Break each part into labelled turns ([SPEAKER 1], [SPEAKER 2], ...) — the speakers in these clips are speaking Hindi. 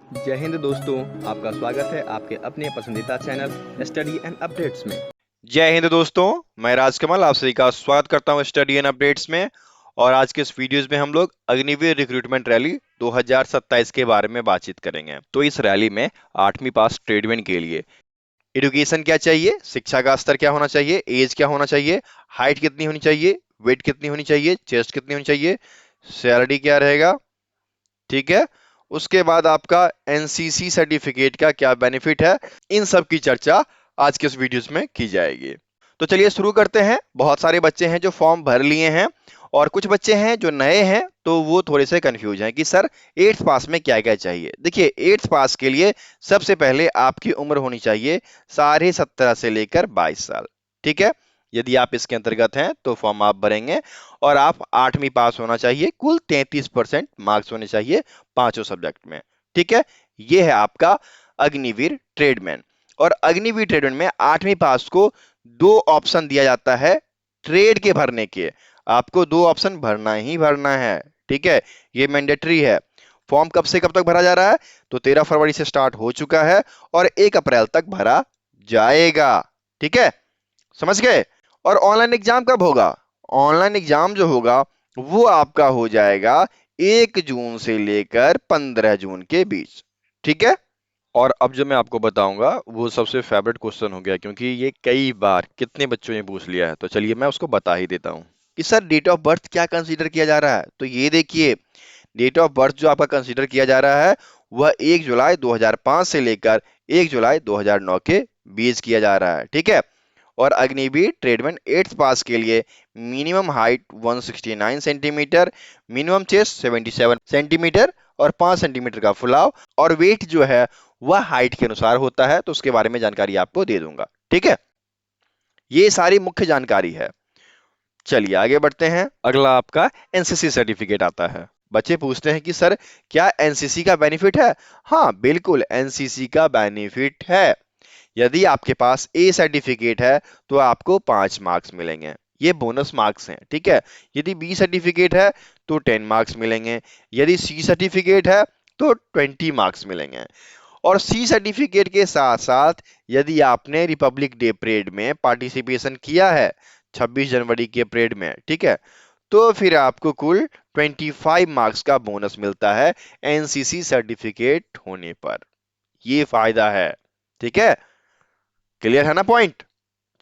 [SPEAKER 1] जय हिंद दोस्तों, आपका स्वागत है आपके अपने पसंदीदा चैनल स्टडी एंड अपडेट्स में।
[SPEAKER 2] जय हिंद दोस्तों, मैं राजकमल आप सभी का स्वागत करता हूं स्टडी एंड अपडेट्स में। और आज के इस वीडियोस में हम लोग अग्निवीर रिक्रूटमेंट रैली 2027 के बारे में बातचीत करेंगे। तो इस रैली में 8वीं पास ट्रेडमैन के लिए एजुकेशन क्या चाहिए, शिक्षा का स्तर क्या होना चाहिए, एज क्या होना चाहिए, हाइट कितनी होनी चाहिए, वेट कितनी होनी चाहिए, चेस्ट कितनी होनी चाहिए, सैलरी क्या रहेगा, ठीक है। उसके बाद आपका एनसीसी सर्टिफिकेट का क्या बेनिफिट है, इन सब की चर्चा आज के इस वीडियोस में की जाएगी। तो चलिए शुरू करते हैं। बहुत सारे बच्चे हैं जो फॉर्म भर लिए हैं और कुछ बच्चे हैं जो नए हैं, तो वो थोड़े से कंफ्यूज हैं कि सर 8th पास में क्या क्या चाहिए। देखिए 8th पास के लिए सबसे पहले आपकी उम्र होनी चाहिए 17.5 से लेकर 22 साल, ठीक है। यदि आप इसके अंतर्गत हैं तो फॉर्म आप भरेंगे और आप 8वीं पास होना चाहिए, कुल 33% मार्क्स होने चाहिए पांचों सब्जेक्ट में, ठीक है। ये है आपका अग्निवीर ट्रेडमैन। और अग्निवीर ट्रेडमैन में 8वीं पास को दो ऑप्शन दिया जाता है ट्रेड के भरने के। आपको दो ऑप्शन भरना ही भरना है, ठीक है। ये मैंडेटरी है। फॉर्म कब से कब तक भरा जा रहा है, तो 13 फरवरी से स्टार्ट हो चुका है और 1 अप्रैल तक भरा जाएगा, ठीक है। समझ गए। और ऑनलाइन एग्जाम कब होगा? ऑनलाइन एग्जाम जो होगा वो आपका हो जाएगा 1 जून से लेकर 15 जून के बीच, ठीक है। और अब जो मैं आपको बताऊंगा वो सबसे फेवरेट क्वेश्चन हो गया, क्योंकि ये कई बार कितने बच्चों ने पूछ लिया है, तो चलिए मैं उसको बता ही देता हूँ कि सर डेट ऑफ बर्थ क्या कंसीडर किया जा रहा है। तो ये देखिए, डेट ऑफ बर्थ जो आपका कंसीडर किया जा रहा है वह 1 जुलाई 2005 से लेकर 1 जुलाई 2009 के बीच किया जा रहा है, ठीक है। और अग्निवीर ट्रेडमैन 8th पास के लिए minimum height 169 centimetre, minimum chest 77 centimetre और 5 सेंटीमीटर का फुलाव, और वेट जो है वह हाइट के अनुसार होता है, तो उसके बारे में जानकारी आपको दे दूंगा, ठीक है। ये सारी मुख्य जानकारी है। चलिए आगे बढ़ते हैं। अगला आपका एनसीसी सर्टिफिकेट आता है। बच्चे पूछते हैं कि सर क्या एनसीसी का बेनिफिट है? हाँ बिल्कुल, एनसीसी का बेनिफिट है। यदि आपके पास ए सर्टिफिकेट है तो आपको 5 मार्क्स मिलेंगे, ये बोनस मार्क्स हैं, ठीक है। यदि बी सर्टिफिकेट है तो 10 मार्क्स मिलेंगे, यदि सी सर्टिफिकेट है तो 20 मार्क्स मिलेंगे। और सी सर्टिफिकेट के साथ साथ यदि आपने रिपब्लिक डे परेड में पार्टिसिपेशन किया है 26 जनवरी के परेड में, ठीक है, तो फिर आपको कुल 25 मार्क्स का बोनस मिलता है एनसीसी सर्टिफिकेट होने पर। ये फायदा है, ठीक है। क्लियर है ना पॉइंट?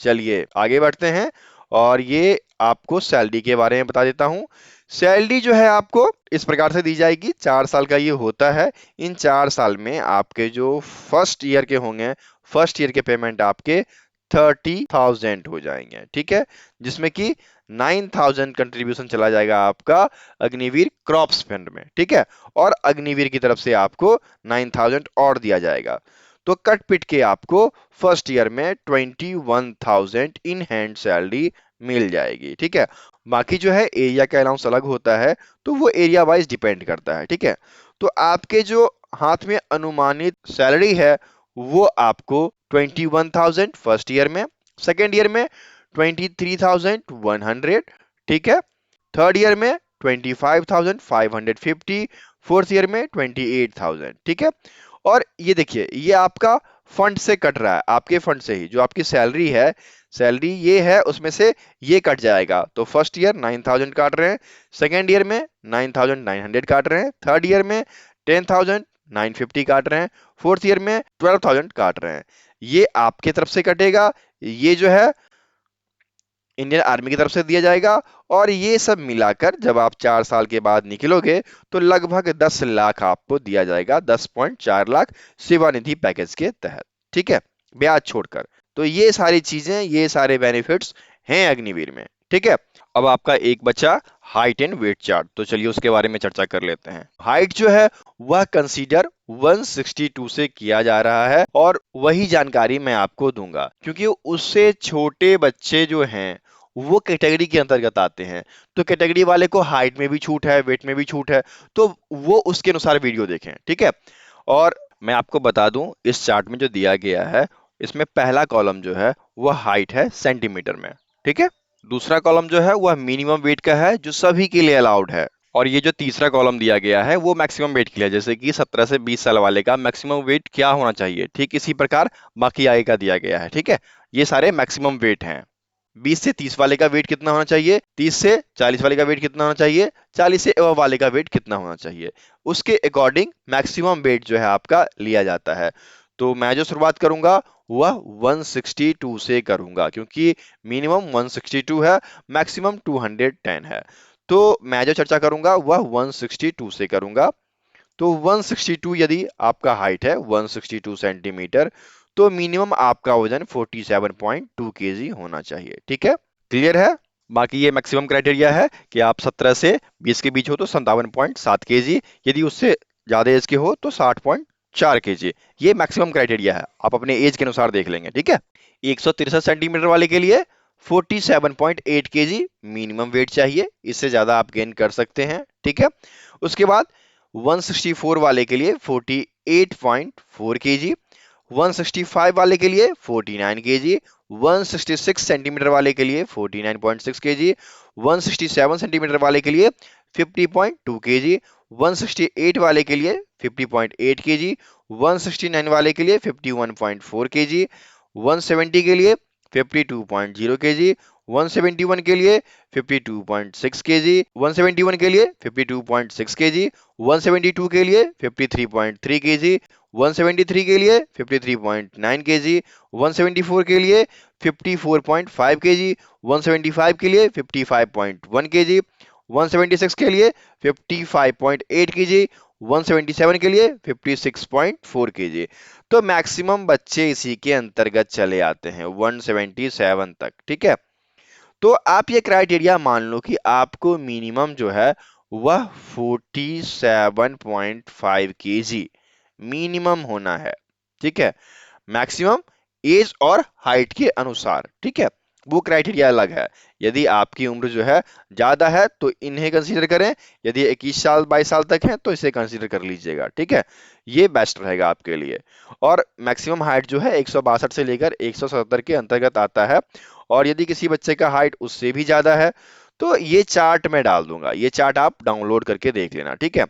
[SPEAKER 2] चलिए आगे बढ़ते हैं और ये आपको सैलरी के बारे में बता देता हूं। सैलरी जो है आपको इस प्रकार से दी जाएगी, 4 साल का ये होता है। इन 4 साल में आपके जो फर्स्ट ईयर के होंगे, फर्स्ट ईयर के पेमेंट आपके 30,000 हो जाएंगे, ठीक है। जिसमें कि 9,000 कंट्रीब्यूशन चला जाएगा आपका अग्निवीर क्रॉप्स फंड में, ठीक है। और अग्निवीर की तरफ से आपको 9,000 और दिया जाएगा। तो कट पिट के आपको फर्स्ट ईयर में 21,000 इन हैंड सैलरी मिल जाएगी, ठीक है। बाकी जो है एरिया का अलाउंस अलग होता है, तो वो एरिया वाइज डिपेंड करता है, ठीक है। तो आपके जो हाथ में अनुमानित सैलरी है वो आपको 21,000 फर्स्ट ईयर में, सेकेंड ईयर में 23,100, ठीक है। थर्ड ईयर में 25,550, फोर्थ ईयर में 28,000, ठीक है। और ये देखिए ये आपका फंड से कट रहा है, आपके फंड से ही जो आपकी सैलरी है, सैलरी ये है उसमें से ये कट जाएगा। तो फर्स्ट ईयर 9,000 काट रहे हैं, सेकेंड ईयर में 9,900 काट रहे हैं, थर्ड ईयर में 10,950 काट रहे हैं, फोर्थ ईयर में 12,000 काट रहे हैं। ये आपके तरफ से कटेगा, ये जो है इंडियन आर्मी की तरफ से दिया जाएगा। और ये सब मिलाकर जब आप 4 साल के बाद निकलोगे तो लगभग 10 लाख आपको दिया जाएगा, 10.4 लाख सेवानिधि पैकेज के तहत, ठीक है, ब्याज छोड़कर। तो ये सारी चीजें, ये सारे बेनिफिट्स हैं अग्निवीर में, ठीक है। अब आपका एक बचा हाइट एंड वेट चार्ट, तो चलिए उसके बारे में चर्चा कर लेते हैं। हाइट जो है वह कंसीडर 162 से किया जा रहा है और वही जानकारी मैं आपको दूंगा, क्योंकि उससे छोटे बच्चे जो हैं वो कैटेगरी के अंतर्गत आते हैं। तो कैटेगरी वाले को हाइट में भी छूट है, वेट में भी छूट है, तो वो उसके अनुसार वीडियो देखें, ठीक है। और मैं आपको बता दूं इस चार्ट में जो दिया गया है, इसमें पहला कॉलम जो है वह हाइट है सेंटीमीटर में, ठीक है। दूसरा कॉलम जो है वह मिनिमम वेट का है जो सभी के लिए अलाउड है, और ये जो तीसरा कॉलम दिया गया है वो मैक्सिमम वेट के लिए है, जैसे कि 17 से 20 साल वाले का मैक्सिमम वेट क्या होना चाहिए, ठीक इसी प्रकार बाकी आगे का दिया गया है। ठीक है, ये सारे मैक्सिमम वेट हैं। 20 से 30 वाले का वेट कितना होना चाहिए, 30 से 40 वाले का वेट कितना होना चाहिए, 40 से अबव वाले का वेट कितना होना चाहिए, उसके अकॉर्डिंग मैक्सिमम वेट जो है आपका लिया जाता है। तो मैं जो शुरुआत करूंगा वह 162 से करूंगा, क्योंकि मिनिमम 162 है, मैक्सिमम 210 है। तो मैं जो चर्चा करूंगा वह 162 से करूंगा। तो 162 यदि आपका हाइट है 162 सेंटीमीटर, तो मिनिमम आपका वजन 47.2 केजी होना चाहिए। ठीक है, क्लियर है। बाकी ये मैक्सिमम क्राइटेरिया है कि आप 17 से 20 के बीच हो तो 57.7 केजी, यदि उससे ज्यादा एज के हो तो 60.4 केजी। ये मैक्सिमम क्राइटेरिया है, आप अपने एज के अनुसार देख लेंगे। ठीक है, 163 सेंटीमीटर वाले के लिए 47.8 केजी मिनिमम वेट चाहिए, इससे ज्यादा आप गेन कर सकते हैं। ठीक है, उसके बाद 164 वाले के लिए 48.4 केजी, 165 वाले के लिए 49 केजी, 166 सेंटीमीटर वाले के लिए 49.6 केजी, 167 सेंटीमीटर वाले के लिए 50.2 केजी, 168 वाले के लिए 50.8 केजी, 169 वाले के लिए 51.4 केजी, 170 के लिए 52.0 केजी, 171 के लिए 52.6 केजी, 171 के लिए 52.6 केजी, 172 के लिए 53.3 केजी, 173 के लिए 53.9 केजी, 174 के लिए 54.5 केजी, 175 के लिए 55.1 केजी, 176 के लिए 55.8 केजी, 177 के लिए 56.4 केजी। तो मैक्सिमम बच्चे इसी के अंतर्गत चले आते हैं 177 तक। ठीक है, तो आप ये क्राइटेरिया मान लो कि आपको मिनिमम जो है वह 47.5 केजी मिनिमम होना है। ठीक है, मैक्सिमम एज और हाइट के अनुसार। ठीक है, वो क्राइटेरिया अलग है। यदि आपकी उम्र जो है ज्यादा है तो इन्हें कंसीडर करें, यदि 21 साल 22 साल तक है तो इसे कंसीडर कर लीजिएगा। ठीक है, ये बेस्ट रहेगा आपके लिए। और मैक्सिमम हाइट जो है 162 से लेकर 177 के अंतर्गत आता है। और यदि किसी बच्चे का हाइट उससे भी ज्यादा है तो ये चार्ट मैं डाल दूंगा, ये चार्ट आप डाउनलोड करके देख लेना। ठीक है,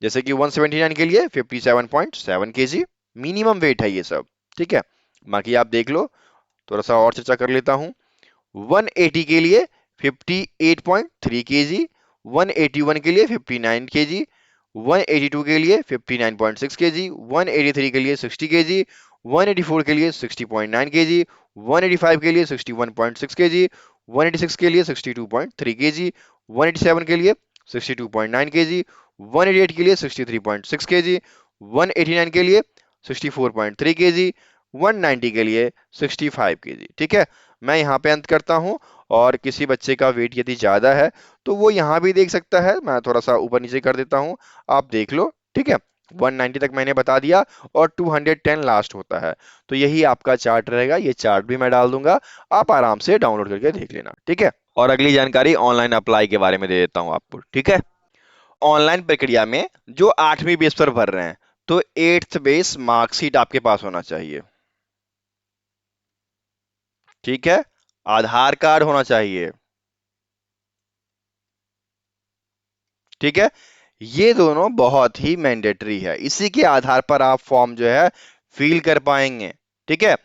[SPEAKER 2] जैसे कि 179 के लिए 57.7 केजी मिनिमम वेट है ये सब। ठीक है, बाकी आप देख लो, थोड़ा सा और चर्चा कर लेता हूं। 180 के लिए 58.3 केजी, 181 के लिए 59 केजी, 182 के लिए 59.6 केजी, 183 के लिए 60 केजी, 184 के लिए 60.9 केजी, 185 के लिए 61.6 केजी, 186 के लिए 62.3 केजी, 187 के लिए 62.9 केजी, 188 के लिए 63.6 केजी, 189 के लिए 64.3 केजी, 190 के लिए 65 केजी। ठीक है, मैं यहाँ पे अंत करता हूँ। और किसी बच्चे का वेट यदि ज्यादा है तो वो यहाँ भी देख सकता है, मैं थोड़ा सा ऊपर नीचे कर देता हूँ, आप देख लो। ठीक है, 190 तक मैंने बता दिया और 210 लास्ट होता है। तो यही आपका चार्ट रहेगा, ये चार्ट भी मैं डाल दूंगा, आप आराम से डाउनलोड करके देख लेना। ठीक है, और अगली जानकारी ऑनलाइन अप्लाई के बारे में दे देता हूँ आपको। ठीक है, ऑनलाइन प्रक्रिया में जो 8वीं बेस पर भर रहे हैं तो 8th बेस मार्कशीट आपके पास होना चाहिए। ठीक है, आधार कार्ड होना चाहिए। ठीक है, ये दोनों बहुत ही मैंडेटरी है, इसी के आधार पर आप फॉर्म जो है फिल कर पाएंगे। ठीक है,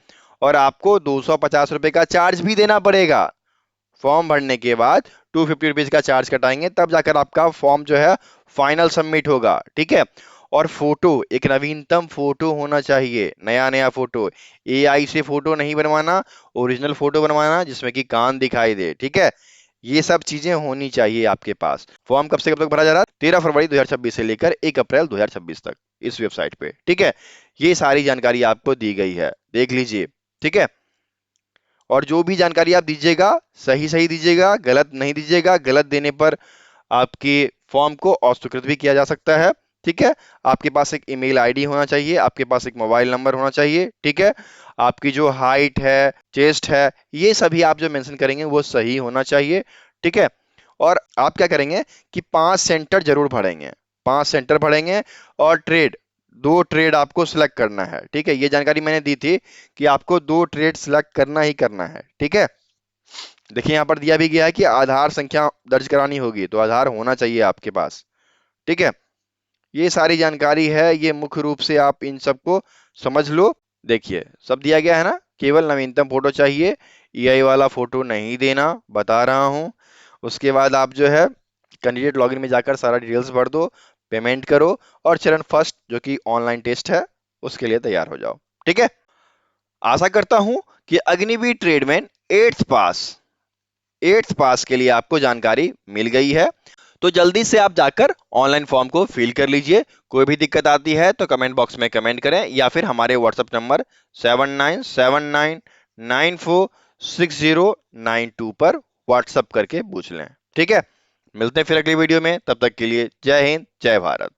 [SPEAKER 2] और आपको 250 रुपए का चार्ज भी देना पड़ेगा। फॉर्म भरने के बाद 250 रुपीज का चार्ज कटाएंगे, तब जाकर आपका फॉर्म जो है फाइनल सबमिट होगा। ठीक है, और फोटो, एक नवीनतम फोटो होना चाहिए, नया नया फोटो, एआई से फोटो नहीं बनवाना, ओरिजिनल फोटो बनवाना जिसमें कि कान दिखाई दे। ठीक है, ये सब चीजें होनी चाहिए आपके पास। फॉर्म कब से कब तक भरा जा रहा है, 13 फरवरी 2026 से लेकर 1 अप्रैल 2026 तक इस वेबसाइट पे। ठीक है, ये सारी जानकारी आपको दी गई है, देख लीजिए। ठीक है, और जो भी जानकारी आप दीजिएगा सही सही दीजिएगा, गलत नहीं दीजिएगा, गलत देने पर आपके फॉर्म को अस्वीकृत भी किया जा सकता है। ठीक है, आपके पास एक ईमेल आईडी होना चाहिए, आपके पास एक मोबाइल नंबर होना चाहिए। ठीक है, आपकी जो हाइट है, चेस्ट है, ये सभी आप जो मेंशन करेंगे वो सही होना चाहिए। ठीक है, और आप क्या करेंगे कि 5 सेंटर जरूर भरेंगे, 5 सेंटर भरेंगे। और ट्रेड, 2 ट्रेड आपको सिलेक्ट करना है। ठीक है, ये जानकारी मैंने दी थी कि आपको 2 ट्रेड सिलेक्ट करना ही करना है। ठीक है, देखिए यहाँ पर दिया भी गया है कि आधार संख्या दर्ज करानी होगी, तो आधार होना चाहिए आपके पास। ठीक है, ये सारी जानकारी है, ये मुख्य रूप से आप इन सबको समझ लो। देखिए सब दिया गया है ना, केवल नवीनतम फोटो चाहिए, ईआई वाला फोटो नहीं देना, बता रहा हूँ। उसके बाद आप जो है कैंडिडेट लॉगिन में जाकर सारा डिटेल्स भर दो, पेमेंट करो और चरण फर्स्ट जो कि ऑनलाइन टेस्ट है उसके लिए तैयार हो जाओ। ठीक है, आशा करता हूं कि अग्निवीर ट्रेडमैन एट्थ पास के लिए आपको जानकारी मिल गई है। तो जल्दी से आप जाकर ऑनलाइन फॉर्म को फिल कर लीजिए। कोई भी दिक्कत आती है तो कमेंट बॉक्स में कमेंट करें या फिर हमारे व्हाट्सएप नंबर 7979946092 पर व्हाट्सएप करके पूछ लें। ठीक है, मिलते हैं फिर अगली वीडियो में, तब तक के लिए जय हिंद जय भारत।